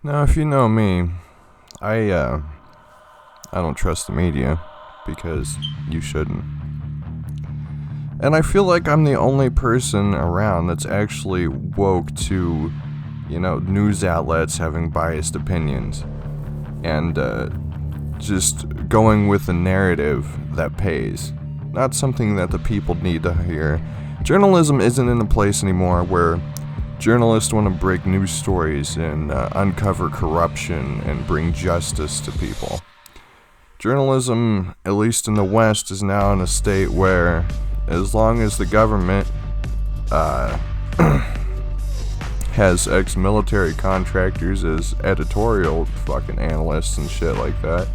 Now, if you know me, I don't trust the media, because you shouldn't. And I feel like I'm the only person around that's actually woke to, news outlets having biased opinions. And, just going with a narrative that pays. Not something that the people need to hear. Journalism isn't in a place anymore where journalists want to break news stories and uncover corruption and bring justice to people. Journalism, at least in the West, is now in a state where, as long as the government has ex-military contractors as editorial fucking analysts and shit like that,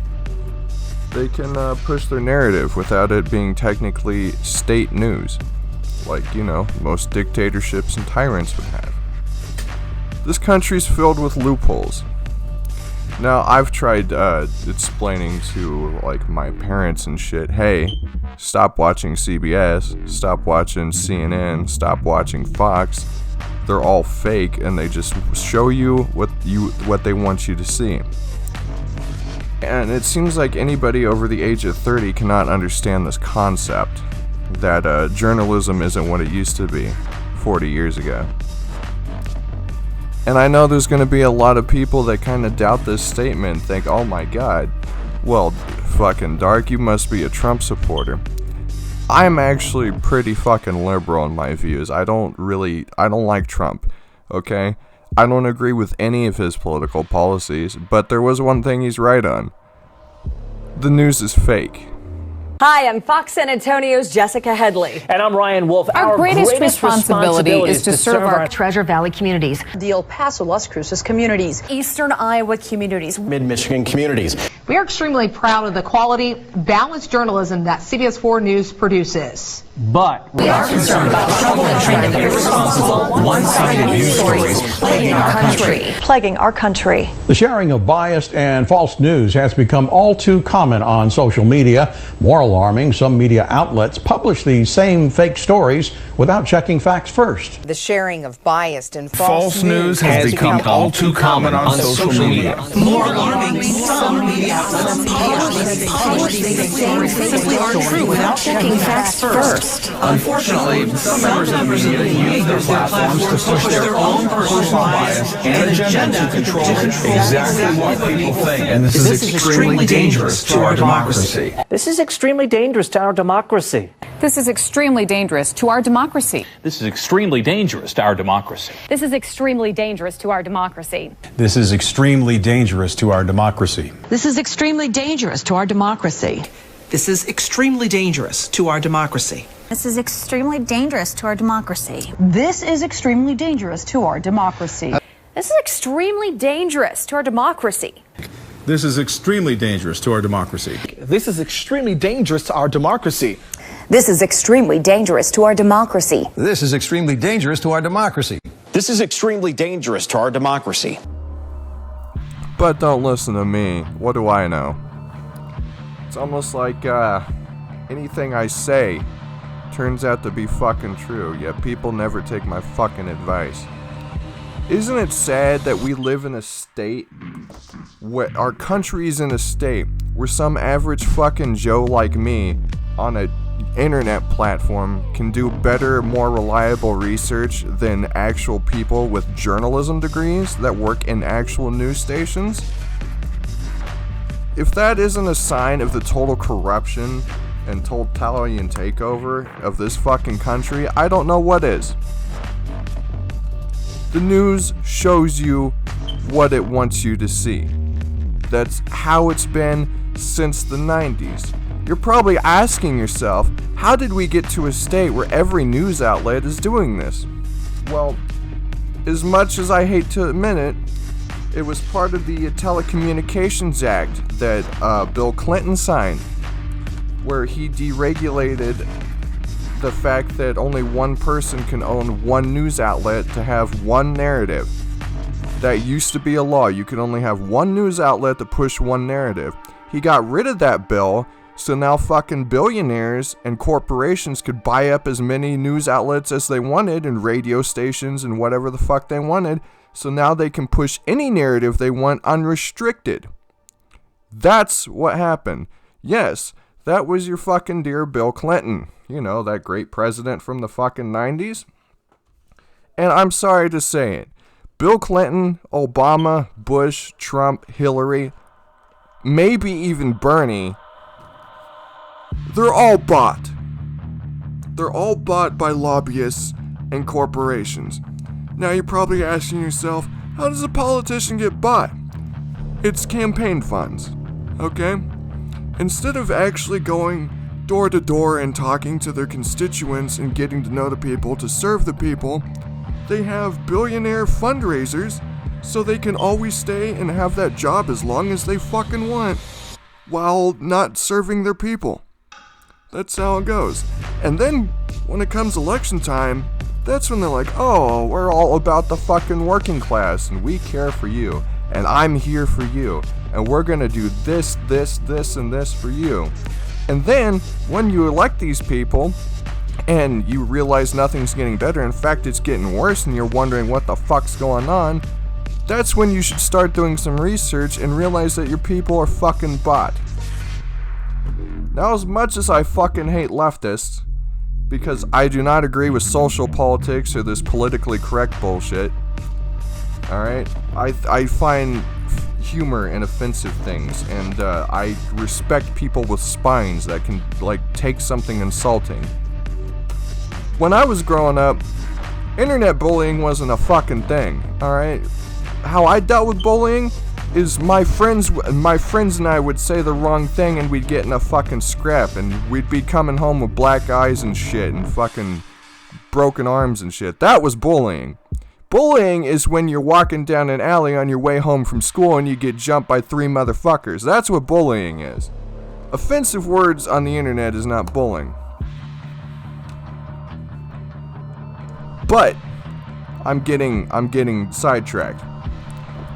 they can push their narrative without it being technically state news, like, most dictatorships and tyrants would have. This country's filled with loopholes. Now, I've tried explaining to, my parents and shit, hey, stop watching CBS, stop watching CNN, stop watching Fox. They're all fake, and they just show you what they want you to see. And it seems like anybody over the age of 30 cannot understand this concept, that journalism isn't what it used to be 40 years ago. And I know there's going to be a lot of people that kind of doubt this statement, think, oh my god, well, fucking Dark, you must be a Trump supporter. I'm actually pretty fucking liberal in my views. I don't like Trump, okay? I don't agree with any of his political policies, but there was one thing he's right on. The news is fake. Hi, I'm Fox San Antonio's Jessica Headley. And I'm Ryan Wolf. Our greatest responsibility is to serve our Treasure Valley communities, the El Paso, Las Cruces communities, Eastern Iowa communities, Mid-Michigan communities. We are extremely proud of the quality, balanced journalism that CBS 4 News produces. But we are concerned about the trouble and trend of irresponsible, one-sided news stories plaguing our country. The sharing of biased and false news has become all too common on social media. More alarming, some media outlets publish these same fake stories without checking facts first. The sharing of biased and false news has become all too common on social media. More alarming, some media outlets publish these same fake stories without checking facts first. Unfortunately, some members of the media use their platforms to push their own personal bias and agenda to control exactly what people think. And this is extremely dangerous to our democracy. This is extremely dangerous to our democracy. This is extremely dangerous to our democracy. This is extremely dangerous to our democracy. This is extremely dangerous to our democracy. This is extremely dangerous to our democracy. This is extremely dangerous to our democracy. This is extremely dangerous to our democracy. This is extremely dangerous to our democracy. This is extremely dangerous to our democracy. This is extremely dangerous to our democracy. This is extremely dangerous to our democracy. This is extremely dangerous to our democracy. This is extremely dangerous to our democracy. This is extremely dangerous to our democracy. This is extremely dangerous to our democracy. But don't listen to me. What do I know? It's almost like anything I say turns out to be fucking true, yet people never take my fucking advice. Isn't it sad that we live in a state where our country's in a state where some average fucking Joe like me on a internet platform can do better, more reliable research than actual people with journalism degrees that work in actual news stations? If that isn't a sign of the total corruption and totalitarian takeover of this fucking country, I don't know what is. The news shows you what it wants you to see. That's how it's been since the 90s. You're probably asking yourself, how did we get to a state where every news outlet is doing this? Well, as much as I hate to admit it, it was part of the Telecommunications Act that Bill Clinton signed, where he deregulated the fact that only one person can own one news outlet to have one narrative. That used to be a law. You could only have one news outlet to push one narrative. He got rid of that bill, so now fucking billionaires and corporations could buy up as many news outlets as they wanted and radio stations and whatever the fuck they wanted so now they can push any narrative they want unrestricted. That's what happened. Yes, that was your fucking dear Bill Clinton. You know, that great president from the fucking 90s. And I'm sorry to say it. Bill Clinton, Obama, Bush, Trump, Hillary, maybe even Bernie, they're all bought. They're all bought by lobbyists and corporations. Now you're probably asking yourself, how does a politician get bought? It's campaign funds, okay? Instead of actually going door to door and talking to their constituents and getting to know the people to serve the people, they have billionaire fundraisers so they can always stay and have that job as long as they fucking want while not serving their people. That's how it goes. And then when it comes election time, that's when they're like, oh, we're all about the fucking working class and we care for you and I'm here for you and we're gonna do this, this, this, and this for you. And then when you elect these people and you realize nothing's getting better, in fact it's getting worse and you're wondering what the fuck's going on, that's when you should start doing some research and realize that your people are fucking bought. Now, as much as I fucking hate leftists, because I do not agree with social politics or this politically correct bullshit, alright, I find humor in offensive things, and I respect people with spines that can, like, take something insulting. When I was growing up, internet bullying wasn't a fucking thing, alright? How I dealt with bullying is my friends and I would say the wrong thing and we'd get in a fucking scrap and we'd be coming home with black eyes and shit and fucking broken arms and shit. That was bullying. Bullying is when you're walking down an alley on your way home from school and you get jumped by 3 motherfuckers. That's what bullying is. Offensive words on the internet is not bullying. But I'm getting sidetracked.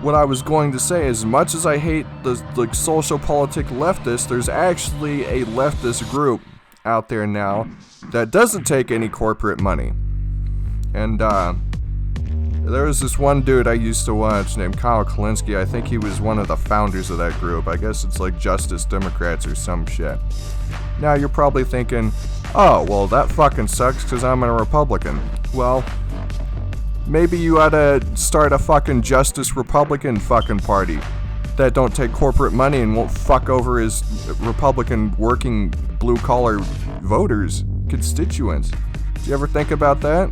What I was going to say is, as much as I hate the social politic leftists, there's actually a leftist group out there now that doesn't take any corporate money. And there was this one dude I used to watch named Kyle Kalinske. I think he was one of the founders of that group. I guess it's like Justice Democrats or some shit. Now you're probably thinking, oh, well that fucking sucks because I'm a Republican. Well, maybe you ought to start a fucking Justice Republican fucking party that don't take corporate money and won't fuck over his Republican working blue-collar voters, constituents. Do you ever think about that?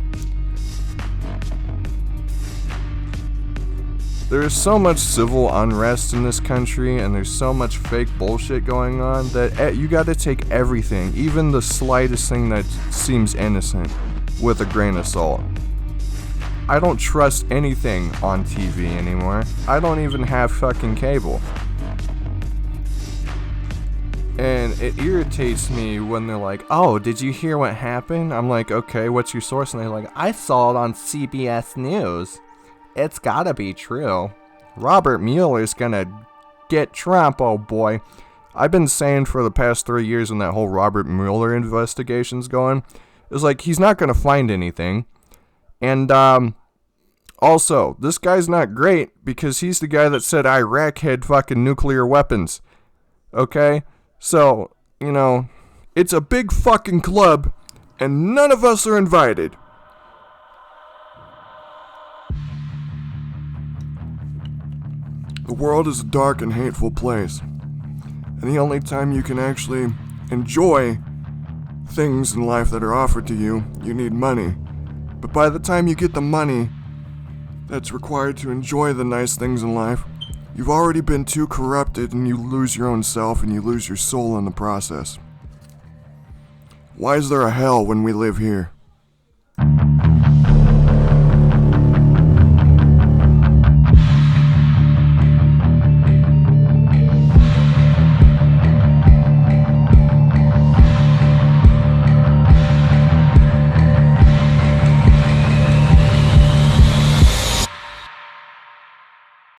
There is so much civil unrest in this country and there's so much fake bullshit going on that you gotta take everything, even the slightest thing that seems innocent, with a grain of salt. I don't trust anything on TV anymore. I don't even have fucking cable. And it irritates me when they're like, oh, did you hear what happened? I'm like, okay, what's your source? And they're like, I saw it on CBS News. It's gotta be true. Robert Mueller's gonna get Trump, oh boy. I've been saying for the past 3 years when that whole Robert Mueller investigation's going, it's like, he's not gonna find anything. And, also, this guy's not great because he's the guy that said Iraq had fucking nuclear weapons. Okay? So, you know, it's a big fucking club and none of us are invited. The world is a dark and hateful place. And the only time you can actually enjoy things in life that are offered to you, you need money. But by the time you get the money that's required to enjoy the nice things in life, you've already been too corrupted and you lose your own self and you lose your soul in the process. Why is there a hell when we live here?